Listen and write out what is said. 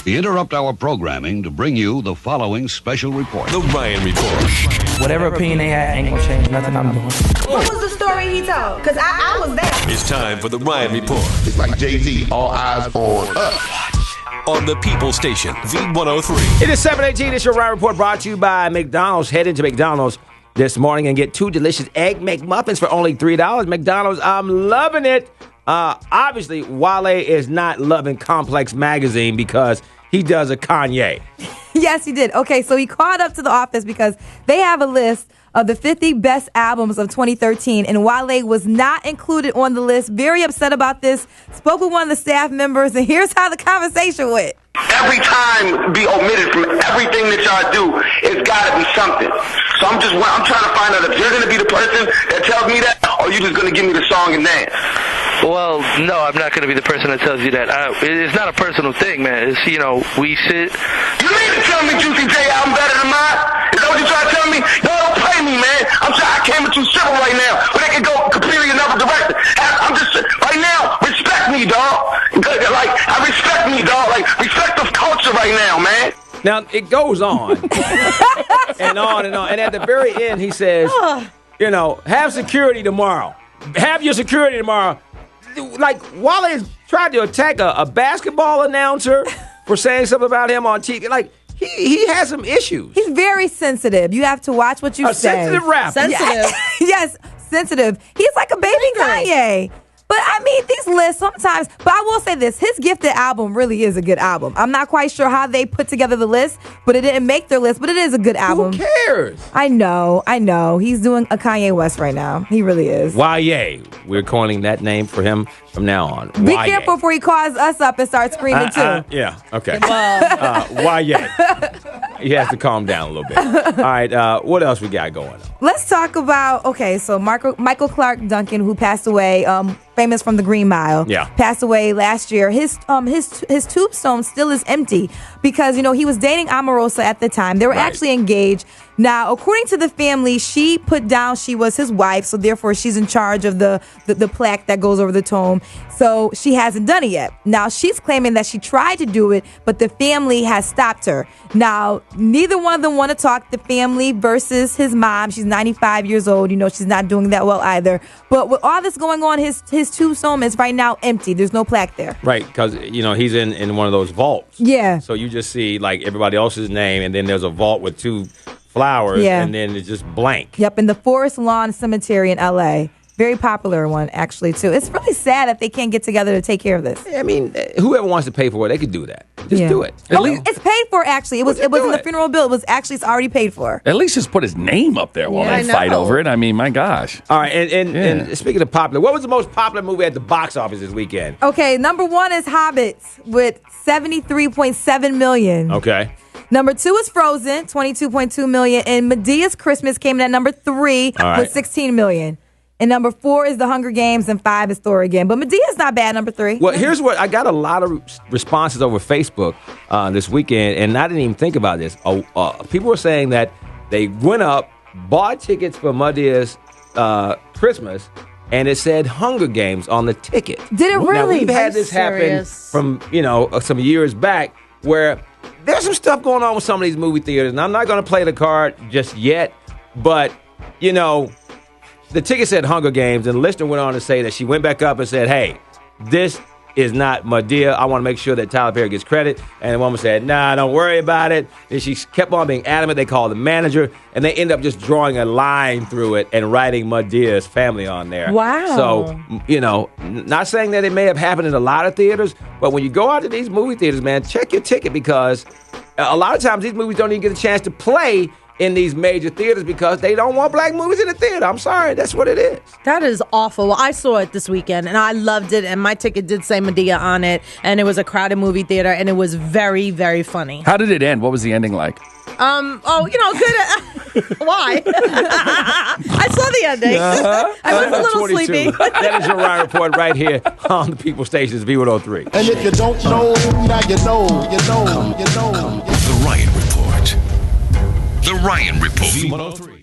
We interrupt our programming to bring you the following special report. The Ryan Report. Whatever opinion they had ain't gonna change nothing I'm doing. What was the story he told? Because I was there. It's time for the Ryan Report. It's like Jay-Z, all eyes on us. On the People Station, V103. It is 7:18. It's your Ryan Report brought to you by McDonald's. Head into McDonald's this morning and get 2 delicious Egg McMuffins for only $3. McDonald's, I'm loving it. Obviously, Wale is not loving Complex Magazine because he does a Kanye. Yes, he did. Okay, so he called up to the office because they have a list of the 50 best albums of 2013, and Wale was not included on the list. Very upset about this. Spoke with one of the staff members, and here's how the conversation went. Every time be omitted from everything that y'all do, it's got to be something. So I'm trying to find out if you're going to be the person that tells me that, or you just going to give me the song and dance. Well, no, I'm not going to be the person that tells you that. It's not a personal thing, man. It's, we sit. You mean to tell me Juicy J album better than mine? Is that what you're trying to tell me? No, don't play me, man. I came with you civil right now, but they can go completely another direction. I'm just, right now, respect me, dog. Like, I respect me, dog. Like, respect the culture right now, man. Now, it goes on and on and on. And at the very end, he says, have security tomorrow. Have your security tomorrow. Like, Wale is trying to attack a basketball announcer for saying something about him on TV. Like, he has some issues. He's very sensitive. You have to watch what you say. Sensitive rapper. Sensitive. Yes, sensitive. He's like a baby Kanye. But, I mean, these lists sometimes, but I will say this, his Gifted album really is a good album. I'm not quite sure how they put together the list, but it didn't make their list, but it is a good album. Who cares? I know. He's doing a Kanye West right now. He really is. Walye. We're coining that name for him from now on. Be careful before he calls us up and starts screaming, too. Yeah, okay. Walye. He has to calm down a little bit. All right, what else we got going on? Let's talk about, so Michael Clarke Duncan, who passed away, famous from the Green Mile, passed away last year. His tombstone still is empty because, he was dating Omarosa at the time. They were actually engaged. Now, according to the family, she put down she was his wife, so therefore she's in charge of the plaque that goes over the tomb. So she hasn't done it yet. Now, she's claiming that she tried to do it, but the family has stopped her. Now, neither one of them want to talk, the family versus his mom. She's 95 years old. She's not doing that well either. But with all this going on, his tombstone is right now empty. There's no plaque there. Right, because, he's in one of those vaults. Yeah. So you just see, like, everybody else's name, and then there's a vault with 2 flowers, and then it's just blank. Yep, in the Forest Lawn Cemetery in L.A. Very popular one, actually, too. It's really sad that they can't get together to take care of this. I mean, whoever wants to pay for it, they could do that. Just do it. It's paid for, actually. It was in the funeral bill. It's already paid for. At least just put his name up there while they fight over it. I mean, my gosh. All right, and speaking of popular, what was the most popular movie at the box office this weekend? Okay, number 1 is Hobbits with $73.7 million. Okay. Number 2 is Frozen, $22.2 million. And Madea's Christmas came in at number 3 with $16 million. And number 4 is The Hunger Games, and 5 is Thor again. But Madea's not bad, number 3. Well, here's what I got a lot of responses over Facebook this weekend, and I didn't even think about this. People were saying that they went up, bought tickets for Madea's Christmas, and it said Hunger Games on the ticket. Did it really? Now, we've had this happen from some years back where there's some stuff going on with some of these movie theaters, and I'm not going to play the card just yet, but the ticket said Hunger Games, and the listener went on to say that she went back up and said, hey, this is not Madea. I want to make sure that Tyler Perry gets credit. And the woman said, nah, don't worry about it. And she kept on being adamant. They called the manager, and they end up just drawing a line through it and writing Madea's family on there. Wow. So, not saying that it may have happened in a lot of theaters, but when you go out to these movie theaters, man, check your ticket because a lot of times these movies don't even get a chance to play in these major theaters because they don't want black movies in the theater. I'm sorry. That's what it is. That is awful. Well, I saw it this weekend, and I loved it, and my ticket did say Madea on it, and it was a crowded movie theater, and it was very, very funny. How did it end? What was the ending like? Good. Why? I saw the ending. I was a little 22. sleepy. That is your Ryan Report right here on the People Station's V103. And if you don't know, now you know. The Ryan Report. The Ryan Report. V103.